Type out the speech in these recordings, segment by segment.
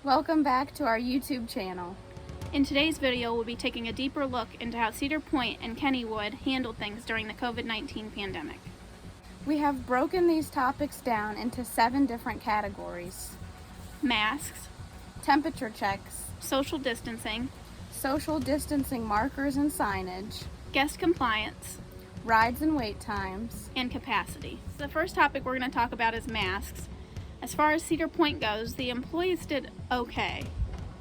Welcome back to our YouTube channel. In today's video, we'll be taking a deeper look into how Cedar Point and Kennywood handled things during the COVID-19 pandemic. We have broken these topics down into 7 different categories: Masks, temperature checks, social distancing markers and signage, guest compliance, rides and wait times, and capacity. The first topic we're going to talk about is masks. As far as Cedar Point goes, the employees did okay,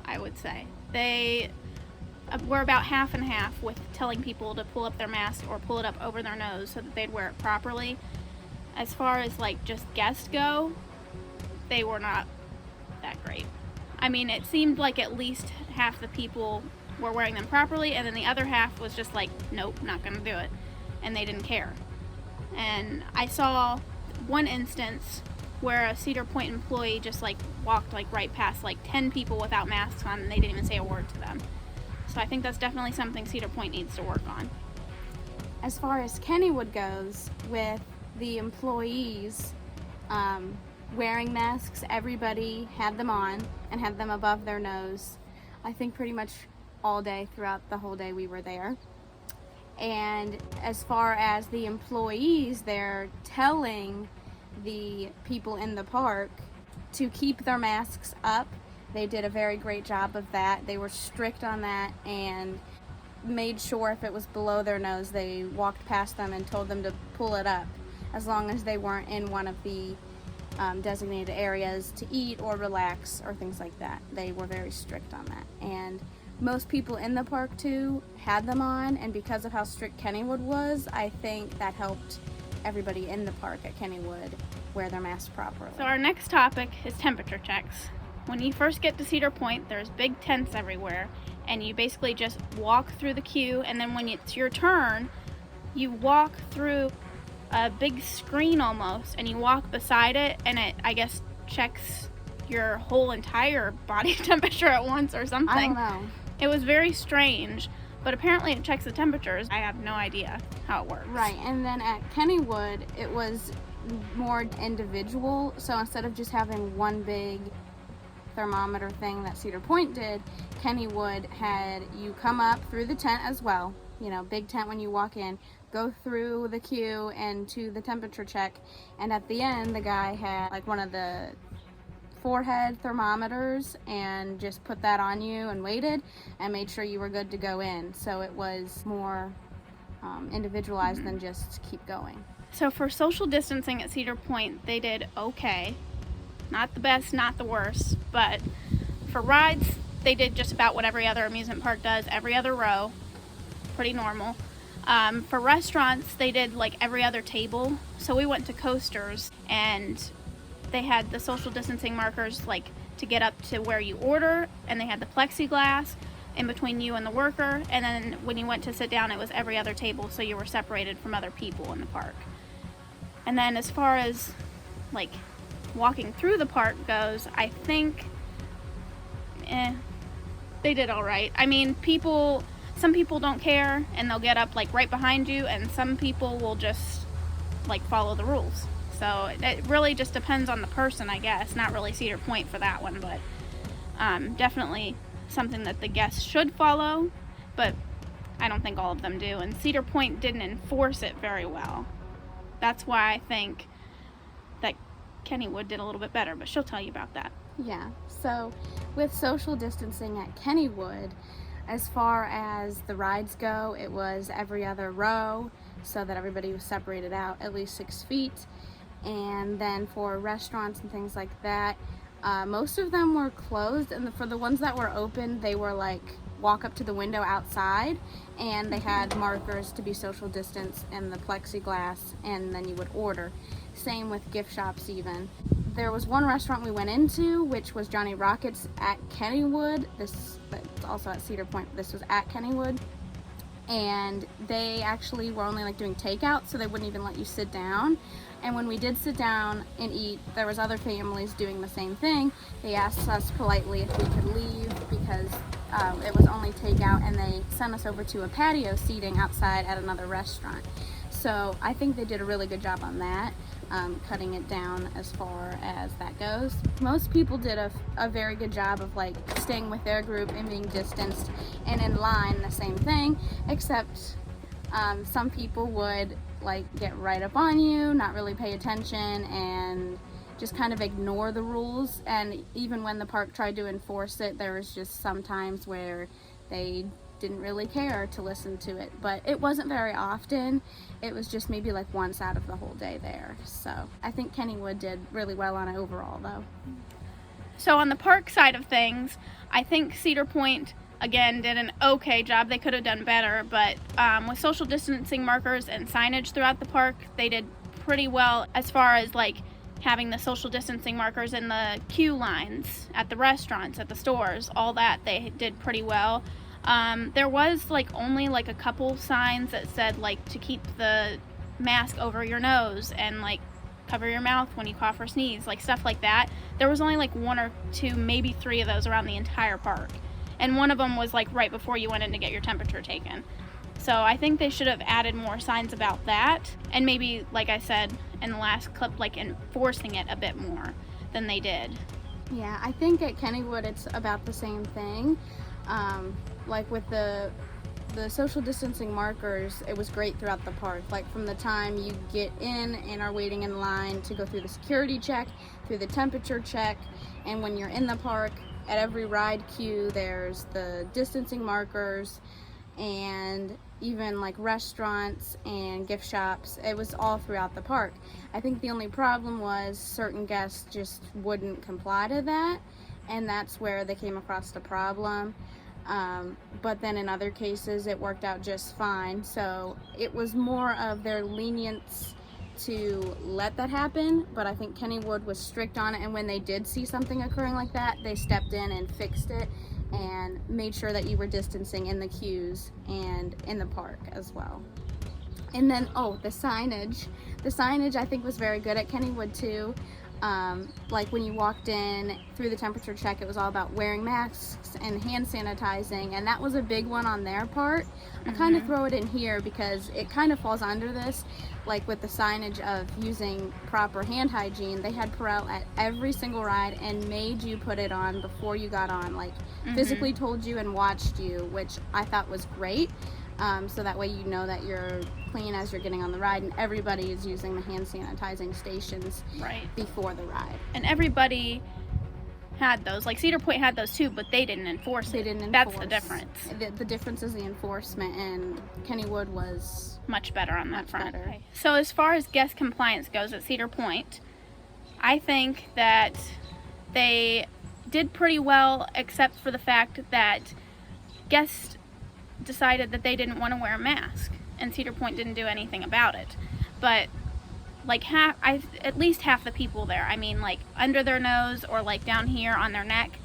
I would say. They were about half and half with telling people to pull up their mask or pull it up over their nose so that they'd wear it properly. As far as just guests go, they were not that great. I mean, it seemed like at least half the people were wearing them properly, and then the other half was just like, nope, not gonna do it, and they didn't care. And I saw one instance where a Cedar Point employee just walked right past 10 people without masks on, and they didn't even say a word to them. So I think that's definitely something Cedar Point needs to work on. As far as Kennywood goes, with the employees wearing masks, everybody had them on and had them above their nose, I think pretty much all day throughout the whole day we were there. And as far as the employees, they're telling the people in the park to keep their masks up. They did a very great job of that. They were strict on that and made sure if it was below their nose, they walked past them and told them to pull it up, as long as they weren't in one of the designated areas to eat or relax or things like that. They were very strict on that. And most people in the park too had them on, and because of how strict Kennywood was, I think that helped everybody in the park at Kennywood wear their masks properly. So our next topic is temperature checks. When you first get to Cedar Point, there's big tents everywhere, and you basically just walk through the queue, and then when it's your turn, you walk through a big screen almost, and you walk beside it, and it, I guess, checks your whole entire body temperature at once or something. I don't know. It was very strange, but apparently it checks the temperatures. I have no idea how it works. Right, and then at Kennywood, it was more individual, so instead of just having one big thermometer thing that Cedar Point did, Kennywood had you come up through the tent as well, big tent when you walk in, go through the queue and to the temperature check, and at the end the guy had one of the forehead thermometers and just put that on you and waited and made sure you were good to go in. So it was more individualized than just keep going. So for social distancing at Cedar Point, they did okay. Not the best, not the worst, but for rides, they did just about what every other amusement park does, every other row. Pretty normal. For restaurants, they did every other table. So we went to Coasters, and they had the social distancing markers to get up to where you order, and they had the plexiglass in between you and the worker, and then when you went to sit down, it was every other table, so you were separated from other people in the park. And then as far as walking through the park goes, I think they did all right. I mean, some people don't care and they'll get up right behind you, and some people will just follow the rules. So it really just depends on the person, I guess. Not really Cedar Point for that one, but definitely something that the guests should follow, but I don't think all of them do. And Cedar Point didn't enforce it very well. That's why I think that Kennywood did a little bit better, but she'll tell you about that. Yeah, so with social distancing at Kennywood, as far as the rides go, it was every other row so that everybody was separated out at least 6 feet. And then for restaurants and things like that, most of them were closed, and for the ones that were open, they were walk up to the window outside, and they had markers to be social distance and the plexiglass, and then you would order. Same with gift shops even. There was one restaurant we went into, which was Johnny Rockets at Kennywood. This is also at Cedar Point. This was at Kennywood. And they actually were only doing takeout, so they wouldn't even let you sit down. And when we did sit down and eat, there was other families doing the same thing. They asked us politely if we could leave because it was only takeout, and they sent us over to a patio seating outside at another restaurant. So I think they did a really good job on that. cutting it down as far as that goes. Most people did a very good job of like staying with their group and being distanced and in line, the same thing, except some people would like get right up on you, not really pay attention, and just kind of ignore the rules. And even when the park tried to enforce it, there was just some times where they didn't really care to listen to it, but it wasn't very often. It was just maybe like once out of the whole day there. So I think Kennywood did really well on it overall though. So on the park side of things, I think Cedar Point again did an okay job. They could have done better, but with social distancing markers and signage throughout the park, they did pretty well as far as like having the social distancing markers in the queue lines at the restaurants, at the stores, all that they did pretty well. There was like only like a couple signs that said like to keep the mask over your nose and like cover your mouth when you cough or sneeze, like stuff like that. There was only like 1 or 2, maybe 3 of those around the entire park. And one of them was like right before you went in to get your temperature taken. So I think they should have added more signs about that, and maybe, like I said in the last clip, like enforcing it a bit more than they did. Yeah, I think at Kennywood it's about the same thing. Like with the social distancing markers, it was great throughout the park. Like from the time you get in and are waiting in line to go through the security check, through the temperature check, and when you're in the park, at every ride queue there's the distancing markers, and even like restaurants and gift shops, it was all throughout the park. I think the only problem was certain guests just wouldn't comply to that, and that's where they came across the problem. But then in other cases it worked out just fine. So it was more of their lenience to let that happen, but I think Kennywood was strict on it, and when they did see something occurring like that, they stepped in and fixed it and made sure that you were distancing in the queues and in the park as well. And then, the signage. The signage I think was very good at Kennywood too. Like when you walked in through the temperature check, it was all about wearing masks and hand sanitizing, and that was a big one on their part. I kind of throw it in here because it kind of falls under this. Like with the signage of using proper hand hygiene, they had Perel at every single ride and made you put it on before you got on, like physically told you and watched you, which I thought was great. So that way you know that you're clean as you're getting on the ride, and everybody is using the hand sanitizing stations before the ride. And everybody had those. Like Cedar Point had those too, but they didn't enforce it. That's the difference. The difference is the enforcement, and Kennywood was much better on that front. Okay. So as far as guest compliance goes at Cedar Point, I think that they did pretty well, except for the fact that guests decided that they didn't want to wear a mask, and Cedar Point didn't do anything about it. But like at least half the people there, I mean, like under their nose or like down here on their neck,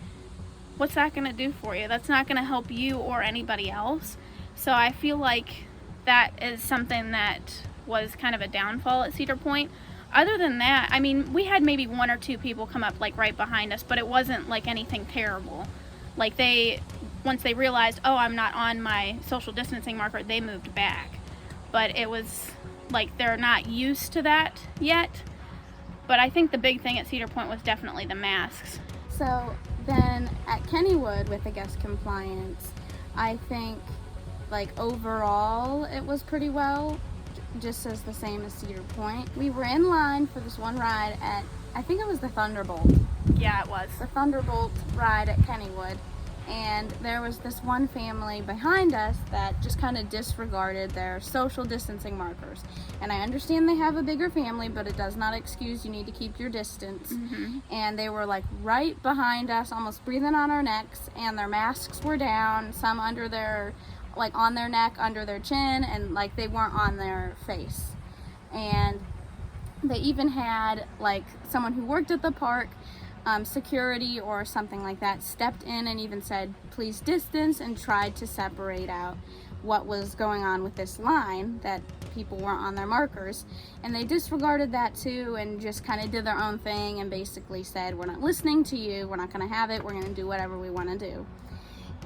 what's that going to do for you? That's not going to help you or anybody else. So I feel like that is something that was kind of a downfall at Cedar Point. Other than that, I mean, we had maybe 1 or 2 people come up like right behind us, but it wasn't like anything terrible. Like once they realized, I'm not on my social distancing marker, they moved back. But it was like they're not used to that yet. But I think the big thing at Cedar Point was definitely the masks. So then at Kennywood with the guest compliance, I think like overall it was pretty well, just as the same as Cedar Point. We were in line for this one ride at, I think it was the Thunderbolt. Yeah, it was. The Thunderbolt ride at Kennywood. And there was this one family behind us that just kind of disregarded their social distancing markers. And I understand they have a bigger family, but it does not excuse you need to keep your distance. And they were like right behind us, almost breathing on our necks, and their masks were down, some under their, like on their neck, under their chin, and like they weren't on their face. And they even had like someone who worked at the park, security or something like that, stepped in and even said please distance, and tried to separate out what was going on with this line, that people weren't on their markers, and they disregarded that too and just kind of did their own thing and basically said, we're not listening to you, we're not going to have it, we're going to do whatever we want to do.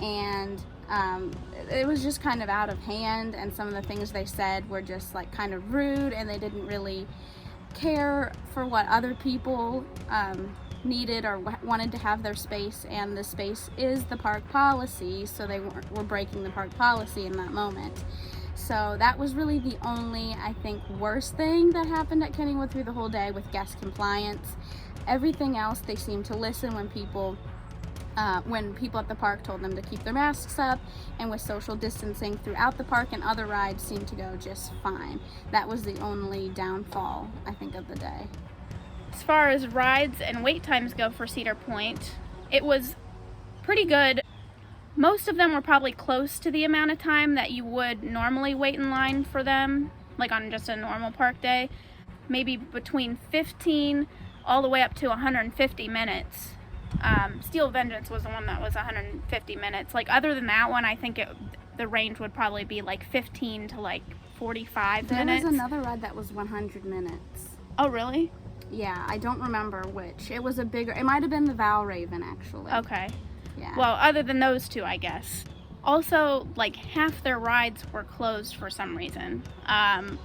And it was just kind of out of hand, and some of the things they said were just like kind of rude, and they didn't really care for what other people needed or wanted to have their space, and the space is the park policy, so they were breaking the park policy in that moment. So that was really the only, I think, worst thing that happened at Kennywood through the whole day with guest compliance. Everything else, they seemed to listen when people at the park told them to keep their masks up, and with social distancing throughout the park and other rides seemed to go just fine. That was the only downfall, I think, of the day. As far as rides and wait times go for Cedar Point, it was pretty good. Most of them were probably close to the amount of time that you would normally wait in line for them, like on just a normal park day. Maybe between 15 all the way up to 150 minutes. Steel Vengeance was the one that was 150 minutes. Like, other than that one, I think the range would probably be like 15 to like 45 minutes. There was another ride that was 100 minutes. Oh, really? Yeah, I don't remember which. It was a bigger, it might have been the Val Raven, actually. Okay. Yeah. Well, other than those two, I guess. Also, like, half their rides were closed for some reason.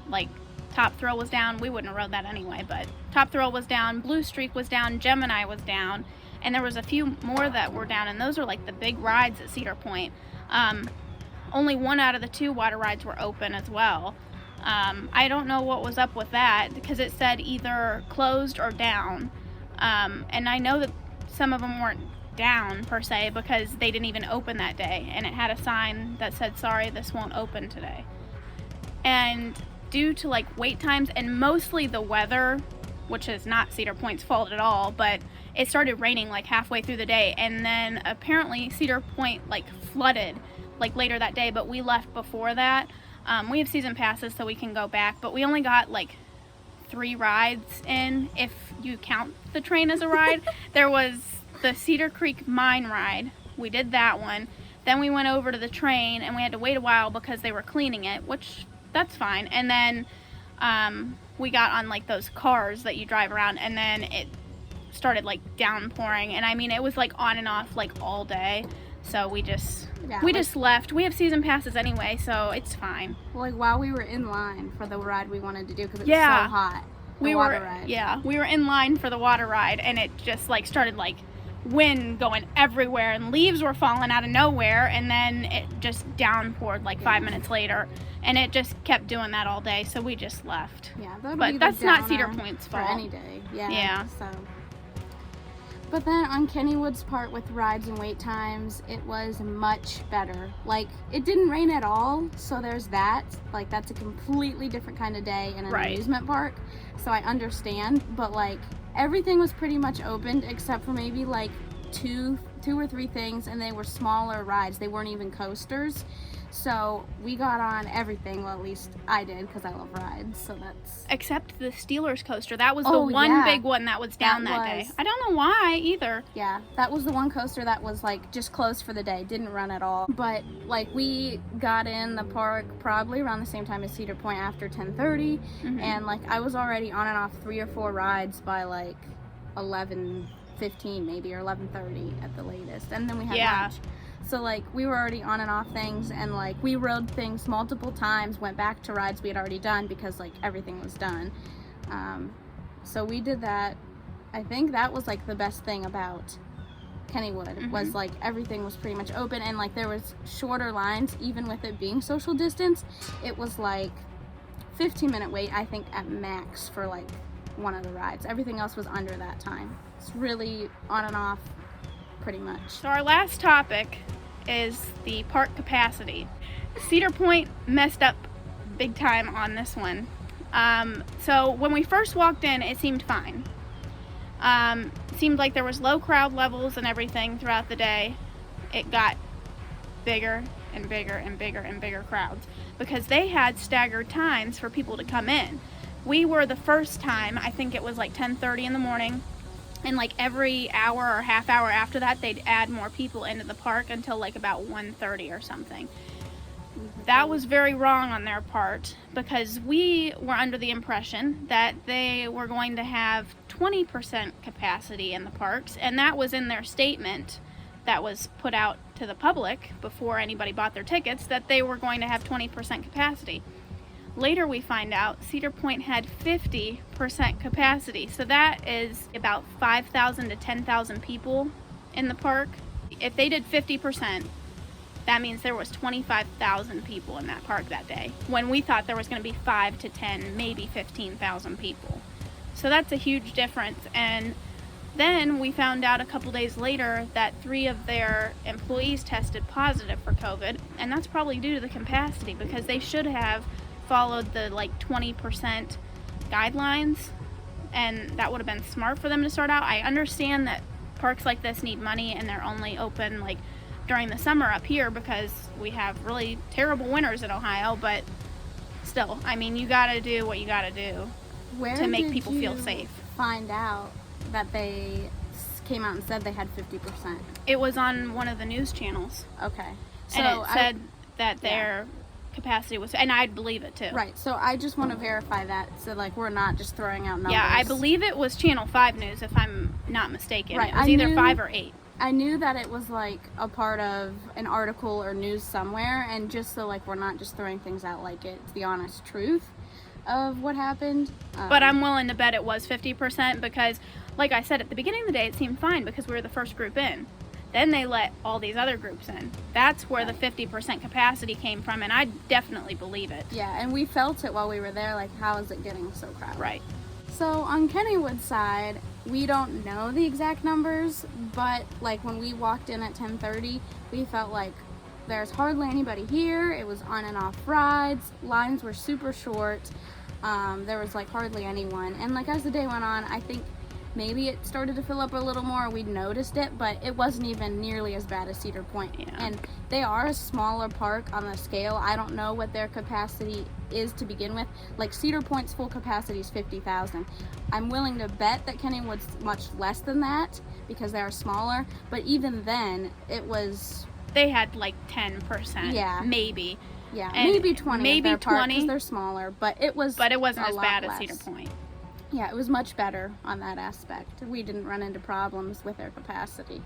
Like, Top Thrill was down. We wouldn't have rode that anyway, but Top Thrill was down, Blue Streak was down, Gemini was down, and there was a few more that were down, and those are like the big rides at Cedar Point. Only one out of the two water rides were open as well. I don't know what was up with that, because it said either closed or down. And I know that some of them weren't down per se because they didn't even open that day, and it had a sign that said, sorry, this won't open today. And due to like wait times and mostly the weather, which is not Cedar Point's fault at all, but it started raining like halfway through the day, and then apparently Cedar Point like flooded like later that day, but we left before that. We have season passes so we can go back, but we only got like 3 rides in, if you count the train as a ride. There was the Cedar Creek Mine ride. We did that one. Then we went over to the train, and we had to wait a while because they were cleaning it, which that's fine. And then we got on like those cars that you drive around, and then it started like downpouring, and I mean it was like on and off like all day. So we just left. We have season passes anyway, so it's fine. Well, like while we were in line for the ride we wanted to do, because it was so hot. We were in line for the water ride, and it just like started like wind going everywhere, and leaves were falling out of nowhere, and then it just downpoured like 5 minutes later, and it just kept doing that all day, so we just left. Yeah, but that's not Cedar Point's fault. For any day. Yeah. So. But then on Kennywood's part with rides and wait times, it was much better. Like, it didn't rain at all, so there's that. Like, that's a completely different kind of day in an amusement park, so I understand. But, like, everything was pretty much opened except for maybe, like, two or three things, and they were smaller rides. They weren't even coasters. So we got on everything. Well, at least I did, because I love rides. So that's except the Steelers coaster. That was the one big one that was down that day. I don't know why either. Yeah, that was the one coaster that was like just closed for the day. Didn't run at all. But like we got in the park probably around the same time as Cedar Point, after 10:30, and like I was already on and off 3 or 4 rides by like 11:15 maybe, or 11:30 at the latest. And then we had lunch. So, like, we were already on and off things, and, like, we rode things multiple times, went back to rides we had already done because, like, everything was done. So we did that. I think that was, like, the best thing about Kennywood, was, like, everything was pretty much open, and, like, there was shorter lines, even with it being social distance. It was, like, 15-minute wait, I think, at max for, like, one of the rides. Everything else was under that time. It's really on and off, pretty much. So our last topic is the park capacity. Cedar Point messed up big time on this one. So when we first walked in, it seemed fine. Seemed like there was low crowd levels and everything throughout the day. It got bigger and bigger and bigger and bigger crowds because they had staggered times for people to come in. We were the first time, I think it was like 10:30 in the morning, and like every hour or half hour after that, they'd add more people into the park until like about 1:30 or something. That was very wrong on their part, because we were under the impression that they were going to have 20% capacity in the parks, and that was in their statement that was put out to the public before anybody bought their tickets, that they were going to have 20% capacity. Later we find out Cedar Point had 50% capacity. So that is about 5,000 to 10,000 people in the park. If they did 50%, that means there was 25,000 people in that park that day, when we thought there was going to be 5 to 10, maybe 15,000 people. So that's a huge difference. And then we found out a couple days later that 3 of their employees tested positive for COVID, and that's probably due to the capacity, because they should have followed the 20% guidelines, and that would have been smart for them to start out. I understand that parks like this need money, and they're only open during the summer up here because we have really terrible winters in Ohio, but still, I mean, you gotta do what you gotta do to make people feel safe. Find out that they came out and said they had 50%? It was on one of the news channels. Okay. So and it said that their capacity was, and I'd believe it too. Right. So I just want to verify that, so we're not just throwing out numbers. Yeah, I believe it was Channel 5 News, if I'm not mistaken. Right. It was either 5 or 8. I knew that it was a part of an article or news somewhere, and just so we're not just throwing things out it's the honest truth of what happened. But I'm willing to bet it was 50% because, like I said, at the beginning of the day it seemed fine because we were the first group in. Then they let all these other groups in. That's where the 50% capacity came from, and I definitely believe it. Yeah, and we felt it while we were there, how is it getting so crowded? Right. So on Kennywood's side, we don't know the exact numbers, but when we walked in at 10:30, we felt there's hardly anybody here. It was on and off rides. Lines were super short. There was hardly anyone. And as the day went on, I think maybe it started to fill up a little more. We noticed it, but it wasn't even nearly as bad as Cedar Point. Yeah. And they are a smaller park on the scale. I don't know what their capacity is to begin with. Cedar Point's full capacity is 50,000. I'm willing to bet that Kennywood's much less than that because they are smaller. But even then, it was... They had 10%. Yeah. Maybe. Yeah, and maybe 20 maybe at their 20 because they're smaller, but it wasn't as bad as Cedar Point. Yeah, it was much better on that aspect. We didn't run into problems with their capacity.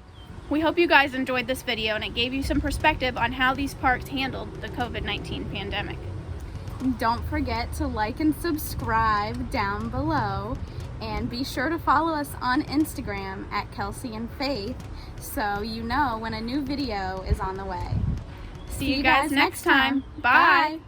We hope you guys enjoyed this video and it gave you some perspective on how these parks handled the COVID-19 pandemic. Don't forget to like and subscribe down below, and be sure to follow us on Instagram at Kelsie Faith so you know when a new video is on the way. See you guys next time. Bye.